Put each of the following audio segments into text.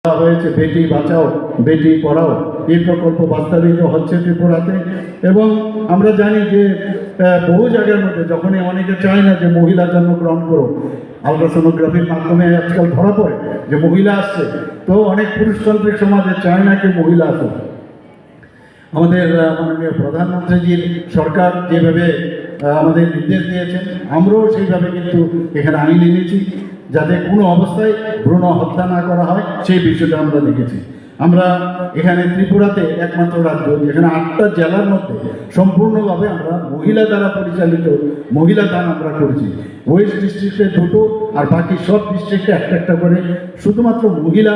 হয়েছে বেটি বাঁচাও বেটি পড়াও, এই প্রকল্প বাস্তবায়িত হচ্ছে ত্রিপুরাতে। এবং আমরা জানি যে বহু জায়গার মধ্যে যখনই অনেকে চায় না যে মহিলা জন্মগ্রহণ করো, আলট্রাসোনোগ্রাফির মাধ্যমে আজকাল ধরা পড়ে যে মহিলা আসছে, তো অনেক পুরুষতান্ত্রিক সমাজে চায় না কেউ মহিলা আসুক। আমাদের মাননীয় প্রধানমন্ত্রীজির সরকার যেভাবে আমাদের নির্দেশ দিয়েছেন, আমরাও সেইভাবে কিন্তু এখানে আইন এনেছি যাতে কোনো অবস্থায় ভ্রূণ হত্যা না করা হয়, সেই বিষয়টা আমরা দেখেছি। আমরা এখানে ত্রিপুরাতে একমাত্র রাজ্য যেখানে 8টা জেলার মধ্যে সম্পূর্ণভাবে আমরা মহিলা দ্বারা পরিচালিত মহিলা থানা আমরা করেছি। ওয়েস্ট ডিস্ট্রিক্টে 2টো আর বাকি সব ডিস্ট্রিক্টে একটা করে শুধুমাত্র মহিলা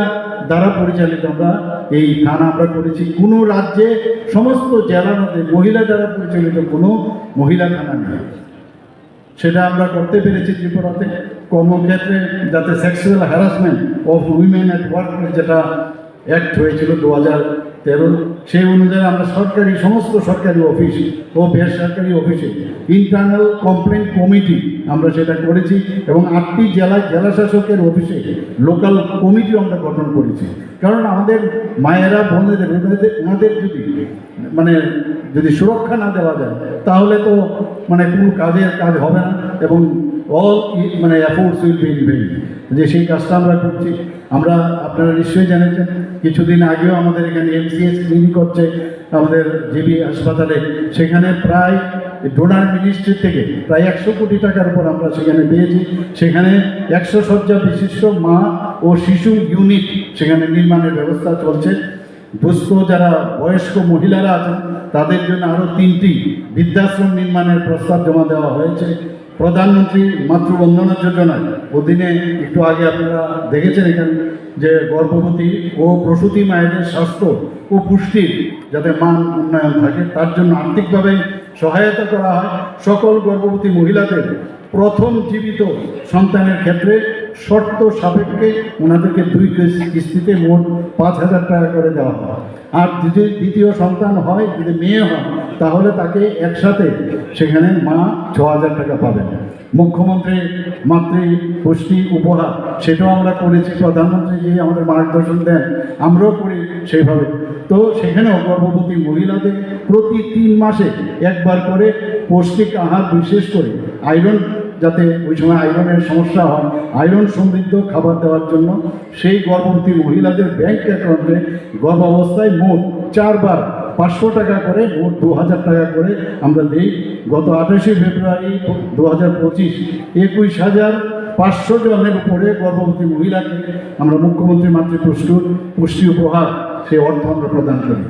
দ্বারা পরিচালিত আমরা এই থানা আমরা করেছি। কোনো রাজ্যে সমস্ত জেলার মধ্যে মহিলা দ্বারা পরিচালিত কোনো মহিলা থানা নেই, সেটা আমরা করতে পেরেছি ত্রিপুরাতে। কর্মক্ষেত্রে যাতে sexual harassment of women at work যেটা অ্যাক্ট হয়েছিল 2013, সেই অনুযায়ী আমরা সমস্ত সরকারি অফিস ও বেসরকারি অফিসে ইন্টারনাল কমপ্লেন্ট কমিটি আমরা সেটা করেছি, এবং 8টি জেলায় জেলাশাসকের অফিসে লোকাল কমিটিও আমরা গঠন করেছি। কারণ আমাদের মায়েরা বোনেদের ওনাদের যদি সুরক্ষা না দেওয়া যায় তাহলে তো কোনো কাজ হবে না, এবং all efforts will be in vein. যে সেই কাজটা আমরা করছি। আমরা আপনারা নিশ্চয়ই জেনেছেন কিছুদিন আগেও আমাদের এখানে MCS ক্লিনিক হচ্ছে আমাদের জিবি হাসপাতালে, সেখানে প্রায় ডোনার মিনিস্ট্রি থেকে প্রায় 100 কোটি টাকার উপর আমরা সেখানে পেয়েছি। সেখানে 100 শয্যা বিশিষ্ট মা ও শিশু ইউনিট সেখানে নির্মাণের ব্যবস্থা চলছে। দুস্থ যারা বয়স্ক মহিলারা আছেন তাদের জন্য আরও 3টি বৃদ্ধাশ্রম নির্মাণের প্রস্তাব জমা দেওয়া হয়েছে। প্রধানমন্ত্রী মাতৃবন্দনা যোজনায় অধীনে একটু আগে আপনারা দেখেছেন এখানে যে গর্ভবতী ও প্রসূতি মায়েদের স্বাস্থ্য ও পুষ্টির যাতে মান উন্নয়ন থাকে তার জন্য আর্থিকভাবে সহায়তা করা হয়। সকল গর্ভবতী মহিলাদের প্রথম জীবিত সন্তানের ক্ষেত্রে শর্ত সাপেক্ষে ওনাদেরকে 2 কিস্তিতে মোট 5,000 টাকা করে দেওয়া হয়। আর যদি দ্বিতীয় সন্তান হয়, যদি মেয়ে হয়, তাহলে তাকে একসাথে সেখানে মা 6,000 টাকা পাবেন। মুখ্যমন্ত্রী মাতৃ পুষ্টি উপহার সেটাও আমরা করেছি, প্রধানমন্ত্রী যে আমাদের মার্গদর্শন দেন আমরাও করি সেইভাবে। তো সেখানেও গর্ভবতী মহিলাদের প্রতি 3 মাসে একবার করে পৌষ্টিক আহার, বিশেষ করে আয়রন, যাতে ওই সময় আয়রনের সমস্যা হয়, আয়রন সমৃদ্ধ খাবার দেওয়ার জন্য সেই গর্ভবতী মহিলাদের ব্যাংক অ্যাকাউন্টে গর্ভাবস্থায় মোট 4 বার 500 টাকা করে, মোট 2,000 টাকা করে আমরা দিই। গত 28শে ফেব্রুয়ারি 2025 21,500 জনের উপরে গর্ভবতী মহিলাকে আমরা মুখ্যমন্ত্রী মাতৃ পুষ্টি উপহার সেই অর্থ আমরা প্রদান করি।